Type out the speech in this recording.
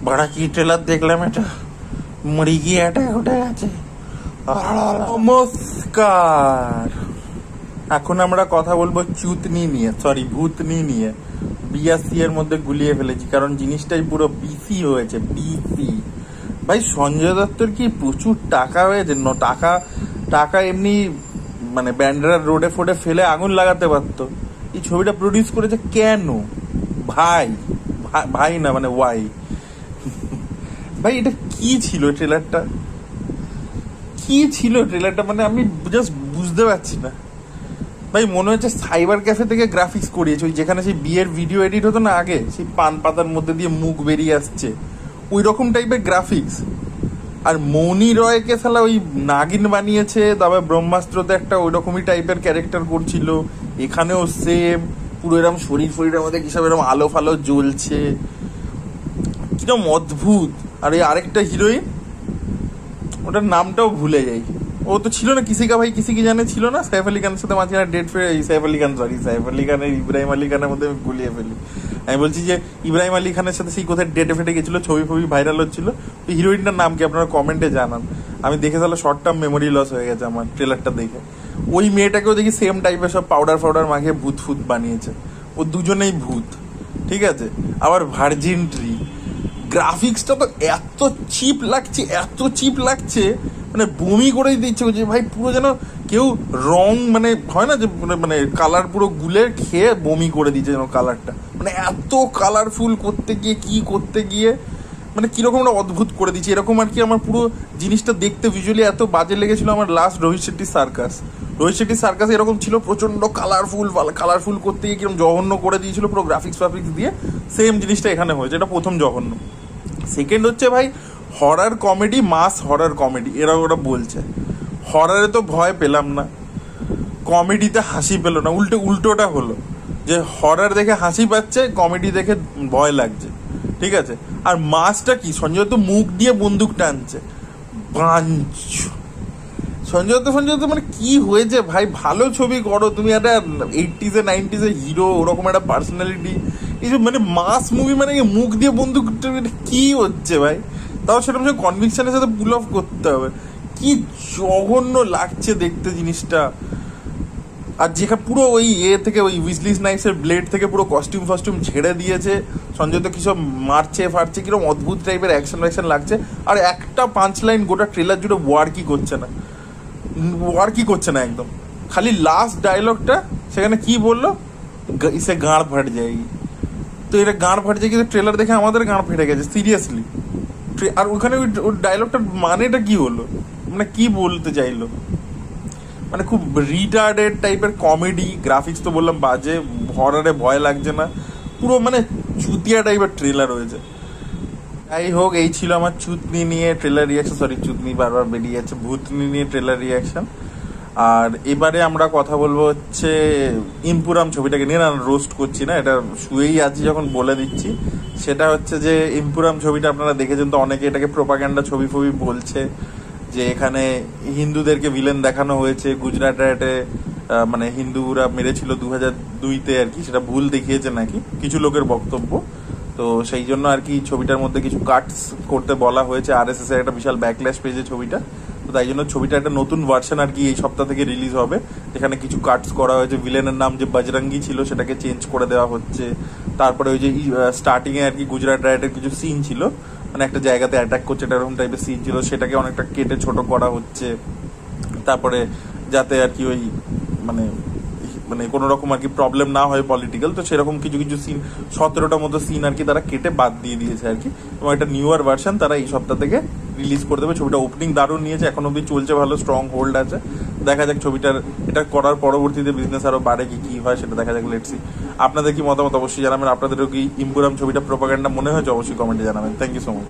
बड़ा की ट्रेलर देखলাম এটা মুরগি অ্যাটাক উঠে গেছে। নমস্কার, এখন আমরা কথা বলবো চুতনি নিয়ে, সরি ভূতনি নিয়ে। বিএসসি এর মধ্যে গুলিয়ে ফেলেছি কারণ জিনিসটাই পুরো বিসি হয়েছে। বিসি ভাই, সঞ্জয় দত্তর কি প্রচুর টাকা হয়েছে। টাকা টাকা এমনি মানে ব্যান্ডেরা রোডে ফোডে ফেলে আগুন লাগাতে পারতো। এই ছবিটা প্রডিউস করেছে কেন ভাই? ভাই না মানে ওয়াই ভাই, এটা কি ছিল ট্রেলারটা? কি ছিল ট্রেলারটা? মানে আমি জাস্ট বুঝতে পারছি না ভাই। মনে হচ্ছে সাইবার ক্যাফে থেকে গ্রাফিক্স করিয়েছে, ওই যেখানে সেই বিয়ের ভিডিও এডিট হতো না আগে, সেই পান পাতার মধ্যে দিয়ে মুখ বেরিয়ে আসছে, ওই রকম টাইপের গ্রাফিক্স। আর মৌনি রয়কে সালা ওই নাগিন বানিয়েছে, তারপর ব্রহ্মাস্ত্রতে একটা ওই রকমই টাইপের ক্যারেক্টার করছিল, এখানেও সেম পুরো এরকম শরীর ফরীরের মধ্যে কিসব এরকম আলো ফালো জ্বলছে, কিরকম অদ্ভুত। আর এই আরেকটা হিরোইন, ওটার নামটাও ভুলে যাই, ও তো ছিল না কিসিকা ভাই কিসি কি জানে ছিল না, সাইফ আলি খানের সাথে মাঝখানে ডেট ফেরে, সাইফ আলি খান সরি সাইফ আলি খানের ইব্রাহিম আলী খানের মধ্যে আমি গুলিয়ে ফেলি। আমি বলছি যে ইব্রাহিম আলী খানের সাথে সেই কোথায় ডেটে ফেটে গেছিল, ছবি ফবি ভাইরাল হচ্ছিল। ওই হিরোইনটার নাম কি আপনারা কমেন্টে জানান। আমি দেখে তাহলে শর্ট টার্ম মেমোরি লস হয়ে গেছে আমার ট্রেলারটা দেখে। ওই মেয়েটাকেও দেখি সেম টাইপের সব পাউডার ফাউডার মাখিয়ে ভূত ফুত বানিয়েছে। ও দুজনেই ভূত, ঠিক আছে। আবার ভার্জিন ট্রি গ্রাফিক্সটা তো এত চিপ লাগছে, এত চিপ লাগছে, মানে বমি করে দিচ্ছে যে ভাই, পুরো যেন কেউ রং মানে হয় না যে মানে কালার পুরো গুলে খেয়ে বমি করে দিচ্ছে যেন কালারটা, মানে এত কালারফুল করতে গিয়ে কি করতে গিয়ে মানে কিরকম একটা অদ্ভুত করে দিচ্ছে এরকম আর কি। আমার পুরো জিনিসটা দেখতে ভিজুয়ালি এত বাজে লেগেছিল। আমার লাস্ট রোহিত শেট্টির সার্কাস এরকম ছিল, প্রচন্ড কালারফুল করতে গিয়ে কিরকম জঘন্য করে দিয়েছিল পুরো গ্রাফিক্স দিয়ে। সেম জিনিসটা এখানে হয়েছে, এটা প্রথম জঘন্য। সেকেন্ড হচ্ছে ভাই হরার কমেডি, মাস হরার কমেডি, এরা ওরা বলছে। হরারে তো ভয় পেলাম না, কমেডিতে হাসি পেল না, উল্টোটা হলো যে হরার দেখে হাসি পাচ্ছে, কমেডি দেখে ভয় লাগছে, ঠিক আছে। আর মাসটা কি, সঞ্জয় তো মুখ দিয়ে বন্দুক টানছে, সঞ্জয় তো মানে কি হয়েছে ভাই? ভালো ছবি করো তুমি, একটা 80s 90s হিরো, ওরকম একটা পার্সোনালিটি। এইসব মানে মাস মুভি মানে মুখ দিয়ে বন্দুক কি হচ্ছে ভাই? তাও সেরকম কনভিকশনের সাথে পুল অফ করতে হবে। কি জঘন্য লাগছে দেখতে জিনিসটা। আর যেখানে পুরো ওই থেকে ওই উইজলি স্নাইপসের ব্লেড থেকে পুরো কস্টিউম ফস্টিউম ঝেড়ে দিয়েছে, সঞ্জয় তো কিসব মারছে ফারছে, কিরকম অদ্ভুত টাইপের অ্যাকশন লাগছে। আর একটা 5 লাইন গোটা ট্রেলার জুড়ে ওয়ার কি করছে না একদম। খালি লাস্ট ডায়লগটা সেখানে কি বললো, ইসে গাঁড় ফাট যায়গি। তো এটা গাঁড় ফাট যায়, কিন্তু ট্রেলার দেখে আমাদের গাঁড় ফেটে গেছে সিরিয়াসলি। আর ওখানে ওই ডায়লগটার মানেটা কি হলো, মানে কি বলতে চাইলো? মানে খুব রিটার্ডেড টাইপের কমেডি, গ্রাফিক্স তো বললাম বাজে, হরারে ভয় লাগছে না, পুরো মানে চুতিয়া টাইপের ট্রেলার হয়েছে। যাই হোক, এই ছিল আমার চুতনি নিয়ে ট্রেলার রিয়াকশন, সরি চুতনি বারবার বেরিয়ে যাচ্ছে, ভূতনি নিয়ে ট্রেলার রিয়াকশন। আর এবারে আমরা কথা বলবো হচ্ছে ইম্পুরাম ছবিটাকে নিয়ে। না রোস্ট করছি না, এটা শুয়েই আছি যখন বলে দিচ্ছি। সেটা হচ্ছে যে ইম্পুরাম ছবিটা আপনারা দেখেছেন তো, অনেকে এটাকে প্রোপাগ্যান্ডা ছবি ফবি বলছে, যে এখানে হিন্দুদেরকে ভিলেন দেখানো হয়েছে। গুজরাটে মানে হিন্দুরা মেরেছিল 2002-তে আর কি, সেটা ভুল দেখিয়েছে নাকি কিছু লোকের বক্তব্য। তো সেই জন্য আর কি ছবিটার মধ্যে কিছু কাটস করতে বলা হয়েছে। RSS এর একটা বিশাল ব্যাকল্যাশ পেয়েছে ছবিটা, তো তাই জন্য ছবিটা একটা নতুন ভার্সন আর কি এই সপ্তাহ থেকে রিলিজ হবে, যেখানে কিছু কাটস করা হয়েছে। ভিলেনের নাম যে বজরঙ্গি ছিল সেটাকে চেঞ্জ করে দেওয়া হচ্ছে। তারপরে ওই যে স্টার্টিং এ আর কি গুজরাট রাইটের কিছু সিন ছিল, মানে একটা জায়গাতে অ্যাটাক করছে এরকম টাইপের সিন ছিল, সেটাকে অনেকটা কেটে ছোট করা হচ্ছে। তারপরে যাতে আর কি ওই মানে মানে কোনো রকম আর কি প্রবলেম না হয় পলিটিক্যাল, তো সেরকম কিছু সিন 17টা মতো সিন আর কি তারা কেটে বাদ দিয়ে দিয়েছে আর কি। এবং একটা নিউয়ার ভার্সন তারা এই সপ্তাহ থেকে রিলিজ করে দেবে। ছবিটা ওপেনিং দারুণ নিয়েছে, এখন অব্দি চলছে ভালো, স্ট্রং হোল্ড আছে। দেখা যাক ছবিটার এটা করার পরবর্তীতে বিজনেস আরো বাড়ে কি হয় সেটা দেখা যাক, লেটস সি। আপনাদের কি মতামত অবশ্যই জানাবেন। আপনাদেরও কি ইম্পুরাম ছবিটা প্রোপাগ্যান্ডা মনে হয়েছে অবশ্যই কমেন্টে জানাবেন। Thank you so much.